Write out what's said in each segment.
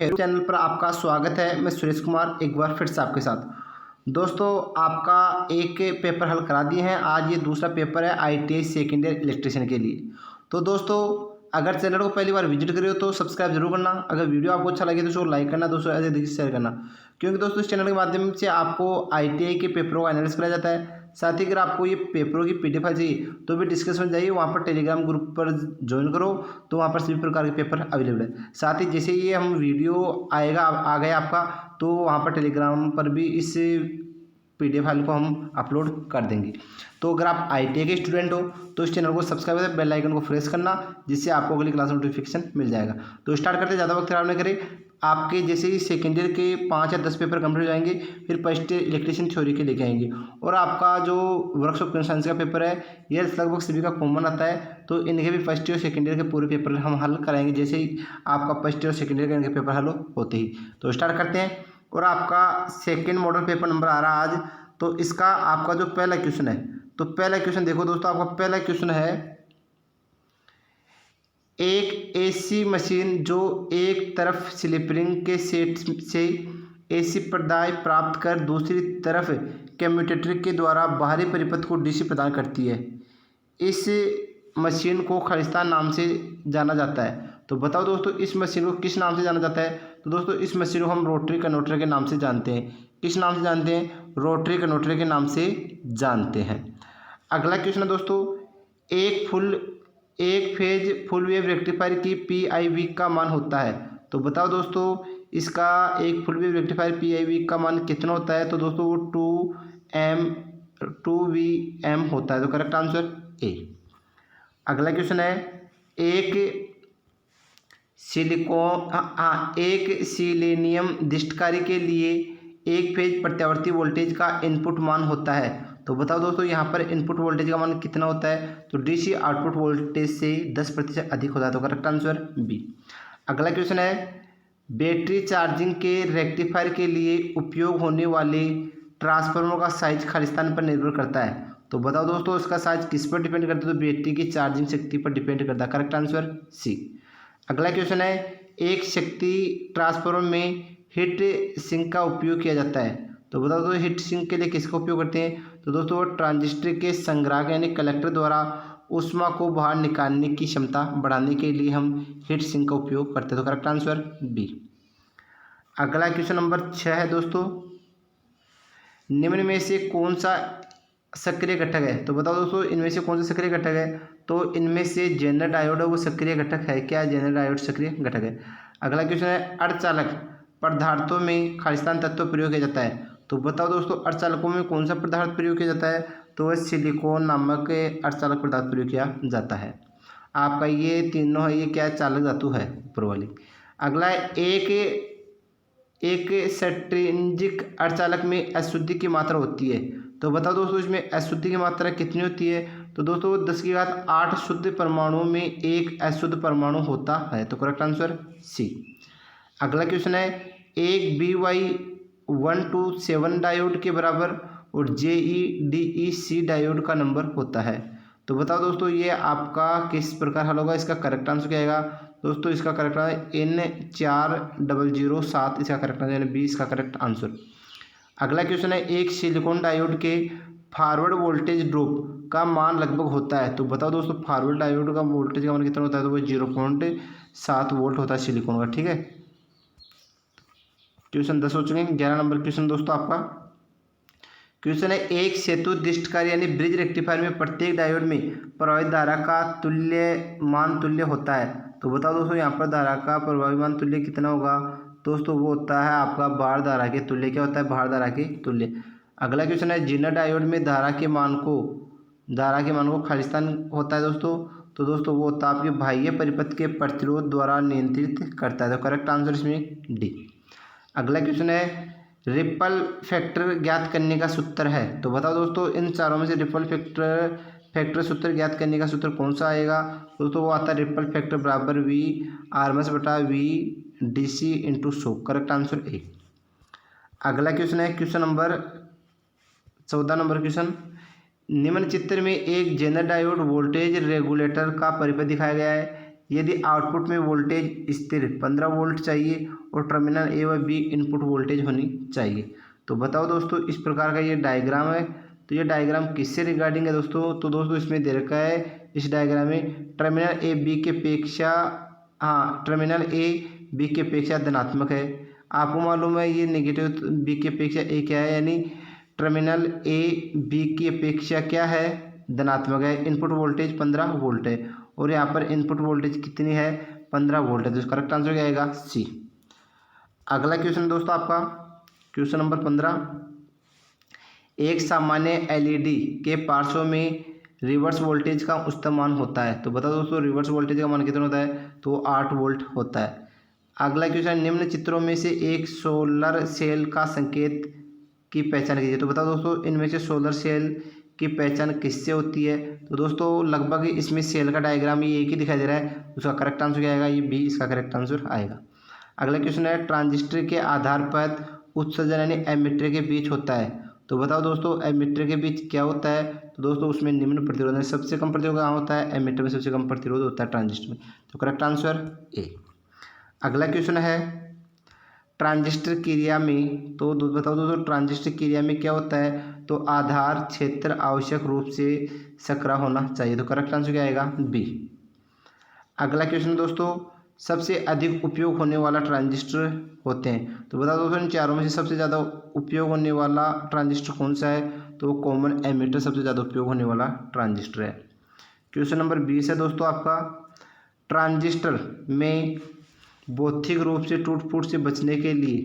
Hello channel पर आपका स्वागत है। मैं सुरेश कुमार एक बार फिर से आपके साथ। दोस्तों, आपका एक पेपर हल करा दिए हैं। आज ये दूसरा पेपर है ITI सेकेंड ईयर इलेक्ट्रीशियन के लिए। तो दोस्तों, अगर चैनल को पहली बार विजिट करिए तो सब्सक्राइब जरूर करना। अगर वीडियो आपको अच्छा लगे तो उसको लाइक करना, दोस्तों ऐसे देखिए शेयर करना, क्योंकि दोस्तों इस चैनल के माध्यम से आपको ITI के पेपरों का एनालिसिस कराया जाता है। साथ ही अगर आपको ये पेपरों की PDF फाइल चाहिए तो भी डिस्क्रिप्शन जाइए, वहाँ पर टेलीग्राम ग्रुप पर ज्वाइन करो, तो वहाँ पर सभी प्रकार के पेपर अवेलेबल है। साथ ही जैसे ये हम वीडियो आएगा आ गया आपका, तो वहाँ पर टेलीग्राम पर भी इस PDF फाइल को हम अपलोड कर देंगे। तो अगर आप ITI के स्टूडेंट हो तो इस चैनल को सब्सक्राइब कर बेल आइकन को प्रेस करना, जिससे आपको अगली क्लास नोटिफिकेशन मिल जाएगा। तो स्टार्ट करते, ज़्यादा वक्त खराब नहीं करें। आपके जैसे ही सेकेंड ईयर के 5 या 10 पेपर कंप्लीट हो जाएंगे, फिर फर्स्ट ईयर इलेक्ट्रीशियन थ्योरी के लेके आएंगे। और आपका जो वर्कशॉप कंप्यूटर साइंस का पेपर है, ये लगभग सभी का कॉमन आता है, तो इनके भी फर्स्ट ईयर सेकेंड ईयर के पूरे पेपर हम हल कराएंगे जैसे ही आपका फर्स्ट ईयर सेकेंड ईयर के इनके पेपर हल होते ही। तो स्टार्ट करते हैं। और आपका सेकेंड मॉडल पेपर नंबर आ रहा है आज। तो इसका आपका जो पहला क्वेश्चन है, तो पहला क्वेश्चन देखो दोस्तों, आपका पहला क्वेश्चन है, एक AC मशीन जो एक तरफ स्लिप रिंग के सेट से AC प्रदाय प्राप्त कर दूसरी तरफ कम्यूटेटर के द्वारा बाहरी परिपथ को DC प्रदान करती है, इस मशीन को खालिस्तान नाम से जाना जाता है। तो बताओ दोस्तों, इस मशीन को किस नाम से जाना जाता है? तो दोस्तों, इस मशीन को हम रोटरी कन्वर्टर के नाम से जानते हैं। किस नाम से जानते हैं? रोटरी कन्वर्टर के नाम से जानते हैं। अगला क्वेश्चन है दोस्तों, एक फेज फुल वेव रेक्टिफायर की PIV का मान होता है। तो बताओ दोस्तों, इसका एक फुल वेव रेक्टिफायर PIV का मान कितना होता है? तो दोस्तों वो 2VM होता है। तो करेक्ट आंसर ए। अगला क्वेश्चन है, एक एक सिलेनियम डिस्टकारी के लिए एक फेज प्रत्यावर्ती वोल्टेज का इनपुट मान होता है। तो बताओ दोस्तों, यहाँ पर इनपुट वोल्टेज का मान कितना होता है? तो DC आउटपुट वोल्टेज से 10% अधिक होता है। तो करेक्ट आंसर बी। अगला क्वेश्चन है, बैटरी चार्जिंग के रेक्टिफायर के लिए उपयोग होने वाले ट्रांसफार्मर का साइज खालिस्तान पर निर्भर करता है। तो बताओ दोस्तों, इसका साइज किस पर डिपेंड करता है? तो बैटरी की चार्जिंग शक्ति पर डिपेंड करता है। Correct answer C. अगला क्वेश्चन है, एक शक्ति ट्रांसफार्मर में हीट सिंक का उपयोग किया जाता है। तो बताओ दोस्तों, हीट सिंक के लिए किसका उपयोग करते हैं? तो दोस्तों ट्रांजिस्टर के संग्राहक यानी कलेक्टर द्वारा ऊष्मा को बाहर निकालने की क्षमता बढ़ाने के लिए हम हीट सिंक का उपयोग करते हैं। तो करेक्ट आंसर बी। अगला क्वेश्चन नंबर 6 है दोस्तों, निम्न में से कौन सा सक्रिय घटक है? तो बताओ दोस्तों, इनमें से कौन सा सक्रिय घटक है? तो इनमें से जेनर डायोड है वो सक्रिय घटक है। क्या जेनर डायोड सक्रिय घटक है? अगला क्वेश्चन है, अर्धचालक पदार्थों में खालिस्तान तत्व प्रयोग किया जाता है। तो बताओ दोस्तों, अर्धचालकों में कौन सा पदार्थ प्रयोग किया जाता है? तो वह सिलिकॉन नामक अर्धचालक पदार्थ प्रयोग किया जाता है। आपका ये तीनों है, ये क्या चालक धातु है ऊपर वाली। अगला है, एक स्ट्रिंजिक अर्धचालक में अशुद्धि की मात्रा होती है। तो बताओ दोस्तों, इसमें अशुद्धि की मात्रा कितनी होती है? तो दोस्तों 10⁸ शुद्ध परमाणुओं में एक अशुद्ध परमाणु होता है। तो करेक्ट आंसर सी। अगला क्वेश्चन है, एक BY127 डायोड के बराबर और JEDEC डायोड का नंबर होता है। तो बताओ दोस्तों, ये आपका किस प्रकार हल होगा? इसका करेक्ट आंसर क्या आएगा? दोस्तों इसका करेक्ट आंसर N4007 इसका करेक्ट आंसर, यानी बी इसका करेक्ट आंसर। अगला क्वेश्चन है, एक सिलिकॉन डायोड के फॉरवर्ड वोल्टेज ड्रॉप का मान लगभग होता है। तो बताओ दोस्तों, फॉरवर्ड डायोड का वोल्टेज का मान कितना होता है? तो वो 0.7 वोल्ट होता है सिलिकॉन का। ठीक है, क्वेश्चन 10 हो चुके हैं। 11 नंबर क्वेश्चन दोस्तों आपका क्वेश्चन है, एक सेतु डिस्टकारी यानी ब्रिज रेक्टिफायर में प्रत्येक डायोड में प्रवाहित धारा का तुल्य होता है। तो बताओ दोस्तों, यहाँ पर धारा का प्रभावी मान तुल्य कितना होगा? दोस्तों वो होता है आपका बाहर धारा के तुल्य। क्या होता है? बाहर धारा के तुल्य। अगला क्वेश्चन है, जिनर डायोड में धारा के मान को खालिस्तान होता है दोस्तों। तो दोस्तों वो होता है आपके बाह्य परिपथ के प्रतिरोध द्वारा नियंत्रित करता है। तो करेक्ट आंसर इसमें डी। अगला क्वेश्चन है, रिपल फैक्टर ज्ञात करने का सूत्र है। तो बताओ दोस्तों, इन चारों में से रिपल फैक्टर सूत्र ज्ञात करने का सूत्र कौन सा आएगा? दोस्तों वो आता है रिपल फैक्टर बराबर V/V DC/100। Correct answer A. अगला क्वेश्चन है, क्वेश्चन नंबर 14 नंबर क्वेश्चन, निम्न चित्र में एक जेनर डायोड वोल्टेज रेगुलेटर का परिपथ दिखाया गया है। यदि आउटपुट में वोल्टेज स्थिर 15 वोल्ट चाहिए और टर्मिनल ए व बी इनपुट वोल्टेज होनी चाहिए। तो बताओ दोस्तों, इस प्रकार का ये डायग्राम है। तो ये डायग्राम किससे रिगार्डिंग है दोस्तों? तो दोस्तों इसमें दे रखा है इस डायग्राम में टर्मिनल ए बी के अपेक्षा, हाँ, टर्मिनल ए बी के अपेक्षा धनात्मक है। आपको मालूम है ये नेगेटिव बी की अपेक्षा ए क्या है, यानी टर्मिनल ए बी की अपेक्षा क्या है, धनात्मक है। इनपुट वोल्टेज 15 वोल्ट है और यहाँ पर इनपुट वोल्टेज कितनी है, 15 वोल्ट है। तो इसका करेक्ट आंसर क्या आएगा, सी। अगला क्वेश्चन दोस्तों आपका क्वेश्चन नंबर 15। एक सामान्य एलईडी के पार्श्व में रिवर्स वोल्टेज का उच्चतम मान होता है। तो बताओ दोस्तों रिवर्स वोल्टेज का मान कितना होता है? तो 8 वोल्ट होता है। अगला क्वेश्चन, निम्न चित्रों में से एक सोलर सेल का संकेत की पहचान कीजिए। तो बताओ दोस्तों इनमें से सोलर सेल की पहचान किससे होती है? तो दोस्तों लगभग इसमें सेल का डायग्राम ये एक ही दिखाई दे रहा है। उसका करेक्ट आंसर क्या आएगा, ये बी इसका करेक्ट आंसर आएगा। अगला क्वेश्चन है, ट्रांजिस्टर के आधार पर उत्सर्जन यानी एमिटर के बीच होता है। तो बताओ दोस्तों एमिटर के बीच क्या होता है? तो दोस्तों उसमें निम्न प्रतिरोध है। सबसे कम प्रतिरोध कहाँ होता है? एमिटर में सबसे कम प्रतिरोध होता है ट्रांजिस्टर में। तो करेक्ट आंसर ए। अगला क्वेश्चन है, ट्रांजिस्टर क्रिया में, तो बताओ दोस्तों ट्रांजिस्टर क्रिया में क्या होता है? तो आधार क्षेत्र आवश्यक रूप से सकरा होना चाहिए। तो करेक्ट आंसर क्या आएगा, बी। अगला क्वेश्चन दोस्तों, सबसे अधिक उपयोग होने वाला ट्रांजिस्टर होते हैं। तो बताओ दोस्तों इन चारों में से सबसे ज़्यादा उपयोग होने वाला ट्रांजिस्टर कौन सा है? तो वो कॉमन एमिटर सबसे ज़्यादा उपयोग होने वाला ट्रांजिस्टर है। क्वेश्चन नंबर 20 है दोस्तों आपका, ट्रांजिस्टर में भौतिक रूप से टूट फूट से बचने के लिए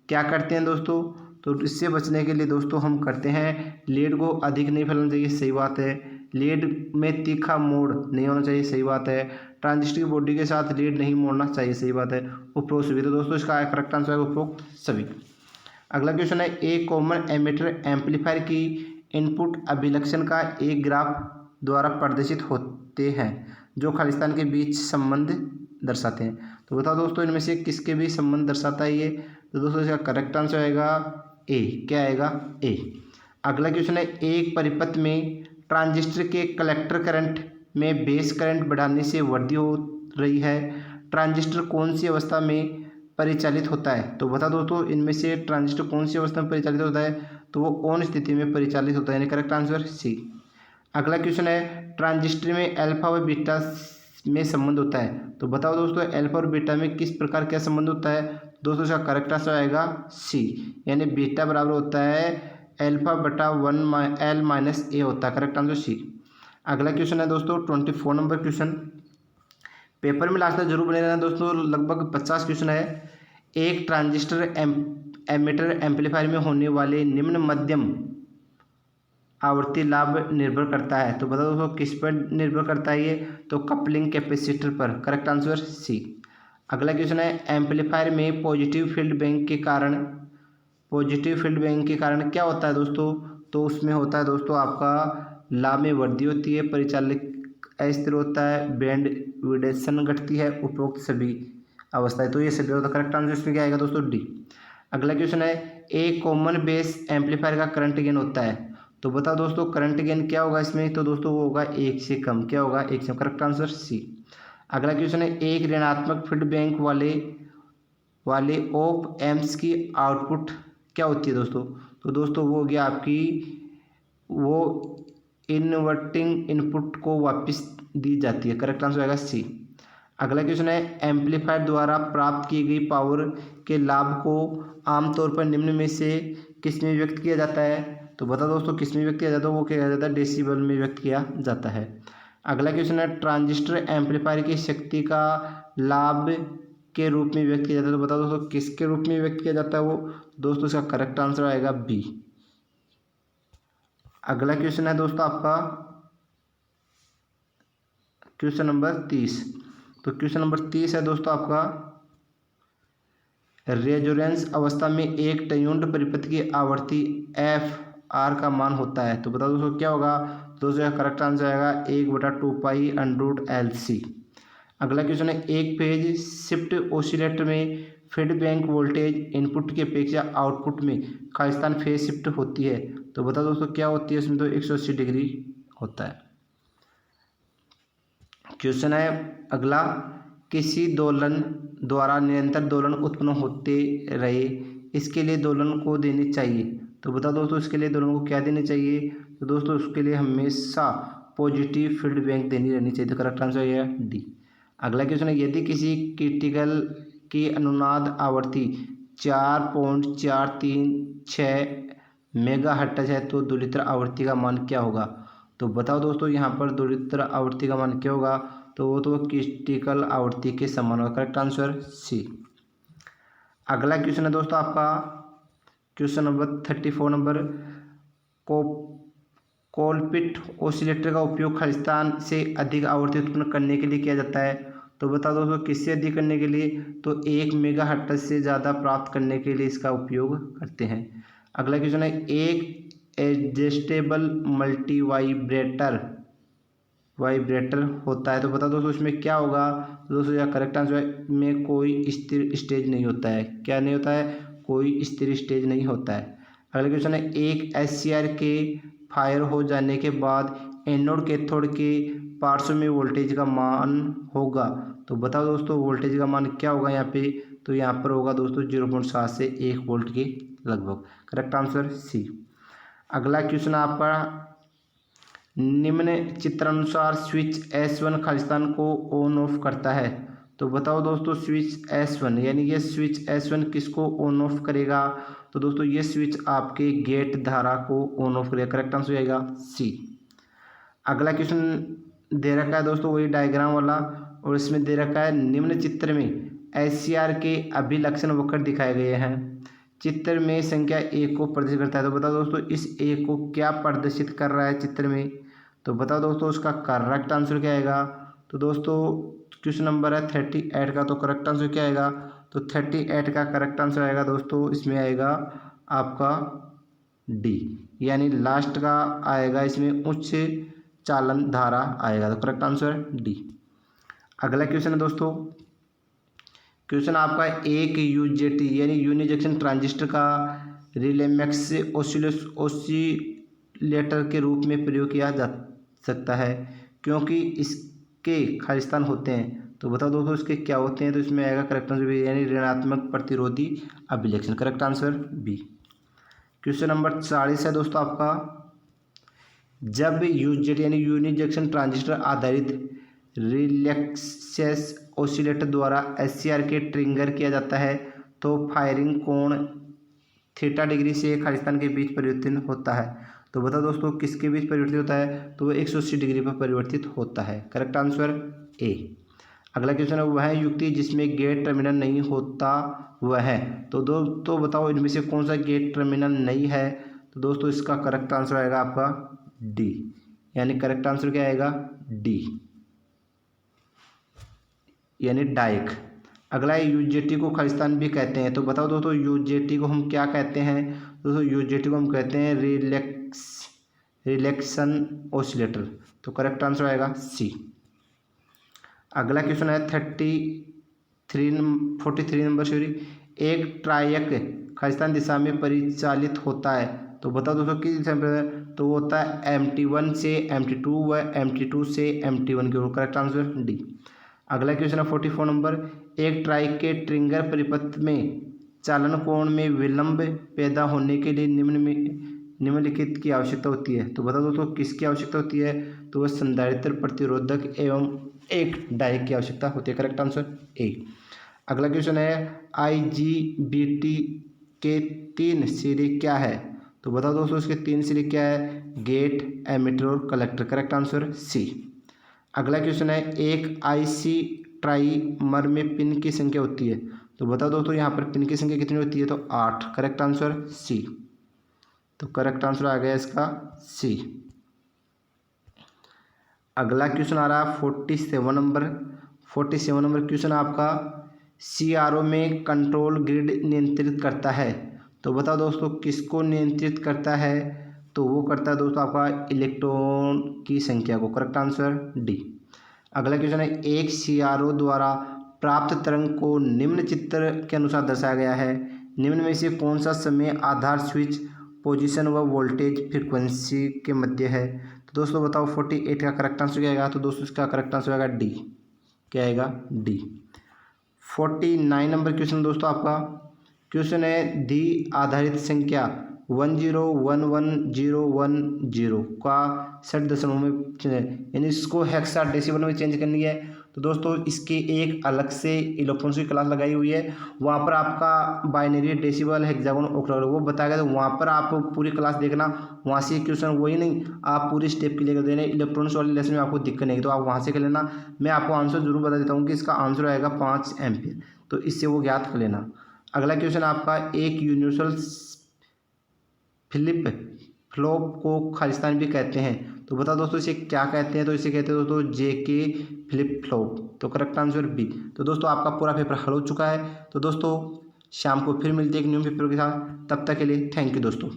क्या करते हैं दोस्तों? तो इससे बचने के लिए दोस्तों हम करते हैं, लीड को अधिक नहीं फैलाना चाहिए, सही बात है। लीड में तीखा मोड़ नहीं होना चाहिए, सही बात है। ट्रांजिस्टर की बॉडी के साथ लीड नहीं मोड़ना चाहिए, सही बात है। उपरोक्त सभी, तो दोस्तों इसका करेक्ट आंसर है उपरोक्त सभी। अगला क्वेश्चन है, एक कॉमन एमिटर एम्पलीफायर की इनपुट अभिलक्षण का एक ग्राफ द्वारा प्रदर्शित होते हैं जो खालिस्तान के बीच संबंध दर्शाते हैं। तो बताओ दोस्तों इनमें से किसके बीच संबंध दर्शाता है ये? तो दोस्तों इसका करेक्ट आंसर आएगा ए। क्या आएगा, ए। अगला क्वेश्चन है, एक परिपथ में ट्रांजिस्टर के कलेक्टर करंट में बेस करंट बढ़ाने से वृद्धि हो रही है, ट्रांजिस्टर कौन सी अवस्था में परिचालित होता है? तो बता दोस्तों इनमें से ट्रांजिस्टर कौन सी अवस्था में परिचालित होता है? तो वो ऑन स्थिति में परिचालित होता है, यानी करेक्ट आंसर सी। अगला क्वेश्चन है, ट्रांजिस्टर में अल्फा व बीटा में संबंध होता है। तो बताओ दोस्तों अल्फा और बीटा में किस प्रकार क्या संबंध होता है? दोस्तों इसका करेक्ट आंसर आएगा सी, यानी बीटा बराबर होता है अल्फा बटा 1 L माइनस ए होता है, करेक्ट आंसर सी। अगला क्वेश्चन है दोस्तों 24 नंबर क्वेश्चन, पेपर में लास्ट तक जरूर बने रहना दोस्तों, लगभग 50 क्वेश्चन है। एक ट्रांजिस्टर एमिटर एम्पलीफायर में होने वाले निम्न मध्यम आवर्ती लाभ निर्भर करता है। तो बताओ दोस्तों किस पर निर्भर करता है ये? तो कपलिंग कैपेसिटर पर, करेक्ट आंसर सी। अगला क्वेश्चन है, एम्पलीफायर में पॉजिटिव फील्ड बैंक के कारण क्या होता है दोस्तों? तो उसमें होता है दोस्तों आपका लाभ में वृद्धि होती है, परिचालक अस्थिर होता है, बैंड विडेशन घटती है, उपरोक्त सभी अवस्थाएं। तो ये सभी होता है, करेक्ट आंसर इसमें क्या आएगा दोस्तों, डी। अगला क्वेश्चन है, एक कॉमन बेस एम्पलीफायर का करंट गेन होता है। तो बताओ दोस्तों करंट गेन क्या होगा इसमें? तो दोस्तों वो होगा 1 से कम, क्या होगा 1 से कम, करेक्ट आंसर सी। अगला क्वेश्चन है, एक ऋणात्मक फीडबैक वाले ऑप एम्प्स की आउटपुट क्या होती है दोस्तों? तो दोस्तों वो हो गया आपकी, वो इनवर्टिंग इनपुट को वापस दी जाती है, करेक्ट आंसर आएगा सी। अगला क्वेश्चन है, एम्पलीफायर द्वारा प्राप्त की गई पावर के लाभ को आमतौर पर निम्न में से किस में व्यक्त किया जाता है? तो बता दोस्तों किस में व्यक्त किया जाता है? वो क्या जाता है, डेसिबल में व्यक्त किया जाता है। अगला क्वेश्चन है, ट्रांजिस्टर एम्पलीफायर की शक्ति का लाभ के रूप में व्यक्त किया जाता है। तो बता दोस्तों किसके रूप में व्यक्त किया जाता है वो? दोस्तों इसका करेक्ट आंसर आएगा बी। अगला क्वेश्चन है दोस्तों आपका क्वेश्चन नंबर 30। तो क्वेश्चन नंबर 30 है दोस्तों आपका, रेजोनेंस अवस्था में एक ट्यून्ड परिपथ की आवृत्ति एफ आर का मान होता है। तो बताओ दोस्तों क्या होगा? दोस्तों करेक्ट आंसर आएगा 1/2π√LC। अगला क्वेश्चन है, एक फेज शिफ्ट ओसिलेटर में फीडबैक वोल्टेज इनपुट की अपेक्षा आउटपुट में खालिस्तान फेज शिफ्ट होती है। तो बताओ दोस्तों क्या होती है इसमें? तो 180 डिग्री होता है। क्वेश्चन है अगला, किसी दोलन द्वारा निरंतर दोलन उत्पन्न होते रहे, इसके लिए दोलन को देनी चाहिए। तो बताओ दोस्तों इसके लिए दोलन को क्या देनी चाहिए। तो दोस्तों उसके लिए हमेशा पॉजिटिव फीडबैक देनी रहनी चाहिए। तो करेक्ट आंसर है डी। अगला क्वेश्चन है, यदि किसी क्रिटिकल की अनुनाद आवृत्ति 4.436 मेगाहर्ट्ज है तो दोलित्र आवृत्ति का मान क्या होगा। तो बताओ दोस्तों यहाँ पर दोलित्र आवृत्ति का मान क्या होगा। तो वो तो क्रिटिकल आवृत्ति के समान होगा। Correct answer C. अगला क्वेश्चन है दोस्तों आपका question number 34 number, Colpitts oscillator का उपयोग खालिस्तान से अधिक आवृत्ति उत्पन्न करने के लिए किया जाता है। तो बताओ दोस्तों किससे अधिक करने के लिए। तो 1 मेगाहर्ट्ज से ज़्यादा प्राप्त करने के लिए इसका उपयोग करते हैं। अगला क्वेश्चन है, एक एडजस्टेबल मल्टी वाइब्रेटर होता है। तो बताओ दोस्तों इसमें क्या होगा। तो दोस्तों यह करेक्ट आंसर है, में कोई स्थिर स्टेज नहीं होता है। क्या नहीं होता है, कोई स्थिर स्टेज नहीं होता है। अगला क्वेश्चन है, एक SCR के फायर हो जाने के बाद एनोड कैथोड के पार्श्व में वोल्टेज का मान होगा। तो बताओ दोस्तों वोल्टेज का मान क्या होगा यहाँ पे। तो यहाँ पर होगा दोस्तों 0.7 से 1 वोल्ट के लगभग। Correct answer C. अगला क्वेश्चन आपका, निम्न चित्रानुसार स्विच S1 खालिस्तान को ऑन ऑफ करता है। तो बताओ दोस्तों स्विच S1 यानी ये स्विच S1 किसको ऑन ऑफ करेगा। तो दोस्तों ये स्विच आपके गेट धारा को ऑन ऑफ करेगा। करेक्ट आंसर आएगा सी। अगला क्वेश्चन दे रखा है दोस्तों वही डायग्राम वाला, और इसमें दे रखा है, निम्न चित्र में SCR के अभिलक्षण वक्र दिखाए गए हैं। चित्र में संख्या 1 को प्रदर्शित करता है। तो बताओ दोस्तों इस 1 को क्या प्रदर्शित कर रहा है चित्र में। तो बताओ दोस्तों उसका करेक्ट आंसर क्या आएगा। तो दोस्तों क्वेश्चन नंबर है 38 का, तो करेक्ट आंसर क्या आएगा। तो 38 का करेक्ट आंसर आएगा दोस्तों इसमें आएगा आपका डी, यानी लास्ट का आएगा इसमें उच्च चालन धारा आएगा। तो करेक्ट आंसर डी। अगला क्वेश्चन है दोस्तों, क्वेश्चन आपका, एक UJT यानी यूनि जंक्शन ट्रांजिस्टर का रिलेमैक्स ओसिलेटर के रूप में प्रयोग किया जा सकता है क्योंकि इसके खालिस्तान होते हैं। तो बताओ दोस्तों इसके क्या होते हैं। तो इसमें आएगा करेक्ट आंसर बी, यानी ऋणात्मक प्रतिरोधी अभिलक्षण। Correct answer B. Question number 40 है दोस्तों आपका, जब UJT यानी यूनि जंक्शन ट्रांजिस्टर आधारित रिलैक्सेस ओसिलेटर द्वारा SCR के ट्रिगर किया जाता है तो फायरिंग कोण थीटा डिग्री से खालिस्तान के बीच परिवर्तित होता है। तो बताओ दोस्तों किसके बीच परिवर्तित होता है। तो वह 180 डिग्री पर परिवर्तित होता है। Correct answer A. अगला क्वेश्चन है, वह युक्ति जिसमें गेट टर्मिनल नहीं होता वह है। तो बताओ इनमें से कौन सा गेट टर्मिनल नहीं है। तो दोस्तों इसका करेक्ट आंसर आएगा आपका डी, यानी करेक्ट आंसर क्या आएगा डी, यानी डाइक। अगला है, UJT को खालिस्तान भी कहते हैं। तो बताओ दोस्तों UJT को हम क्या कहते हैं। दोस्तों UJT को हम कहते हैं रिलैक्सन ओसिलेटर। तो करेक्ट आंसर आएगा सी। अगला क्वेश्चन है 43 नंबर सॉरी, एक ट्रायक खालिस्तान दिशा में परिचालित होता है। तो बताओ दोस्तों किस दिशा में। तो वो होता है MT1 से MT2 व MT2 से MT1 की ओर। Correct answer D. अगला क्वेश्चन है 44 नंबर, एक ट्राइक के ट्रिगर परिपथ में चालन कोण में विलंब पैदा होने के लिए निम्नलिखित की आवश्यकता होती है। तो बताओ दोस्तों किसकी आवश्यकता होती है। तो वह संधारित्र प्रतिरोधक एवं एक डाइक की आवश्यकता होती है। Correct answer A. अगला क्वेश्चन है, IGBT के 3 सिरे क्या है। तो बताओ दोस्तों इसके 3 सिरे क्या है, गेट, एमिटर और कलेक्टर। Correct answer C. अगला क्वेश्चन है, एक IC ट्राइमर में पिन की संख्या होती है। तो बताओ दोस्तों यहाँ पर पिन की संख्या कितनी होती है। तो 8। Correct answer C. तो करेक्ट आंसर आ गया इसका सी। अगला क्वेश्चन आ रहा है 47 नंबर क्वेश्चन आपका, CRO में कंट्रोल ग्रिड नियंत्रित करता है। तो बताओ दोस्तों किसको नियंत्रित करता है। तो वो करता है दोस्तों आपका इलेक्ट्रॉन की संख्या को। Correct answer D. अगला क्वेश्चन है, एक CRO द्वारा प्राप्त तरंग को निम्न चित्र के अनुसार दर्शाया गया है। निम्न में से कौन सा समय आधार स्विच पोजीशन व वोल्टेज फ्रीक्वेंसी के मध्य है। तो दोस्तों बताओ 48 का करेक्ट आंसर क्या आएगा? तो दोस्तों इसका करेक्ट आंसर आएगा डी। क्या आएगा? डी। 49 नंबर क्वेश्चन दोस्तों आपका क्वेश्चन है धी आधारित संख्या 10111010 का 60 दशमलव में यानी इसको हेक्साडेसिमल में चेंज करनी है। तो दोस्तों इसके एक अलग से इलेक्ट्रॉनिक्स की क्लास लगाई हुई है, वहाँ पर आपका बाइनरी डेसिमल हेक्सागोनल ऑक्टागोनल वो बताया गया, तो वहाँ पर आप पूरी क्लास देखना, वहाँ से क्वेश्चन वही नहीं आप पूरी स्टेप के लेकर देने। इलेक्ट्रॉनिक्स वाले लेसन में आपको दिक्कत नहीं, तो आप वहाँ से कर लेना। मैं आपको आंसर जरूर बता देता हूँ कि इसका आंसर आएगा 5 एम्पियर, तो इससे वो ज्ञात कर लेना। अगला क्वेश्चन आपका एक यूनिवर्सल फ्लिप फ्लॉप को खालिस्तान भी कहते हैं, तो बताओ दोस्तों इसे क्या कहते हैं? तो इसे कहते हैं दोस्तों जेके फ्लिप फ्लॉप। तो करेक्ट आंसर बी। तो दोस्तों आपका पूरा पेपर हल हो चुका है। तो दोस्तों शाम को फिर मिलते हैं एक न्यू पेपर के साथ, तब तक के लिए थैंक यू दोस्तों।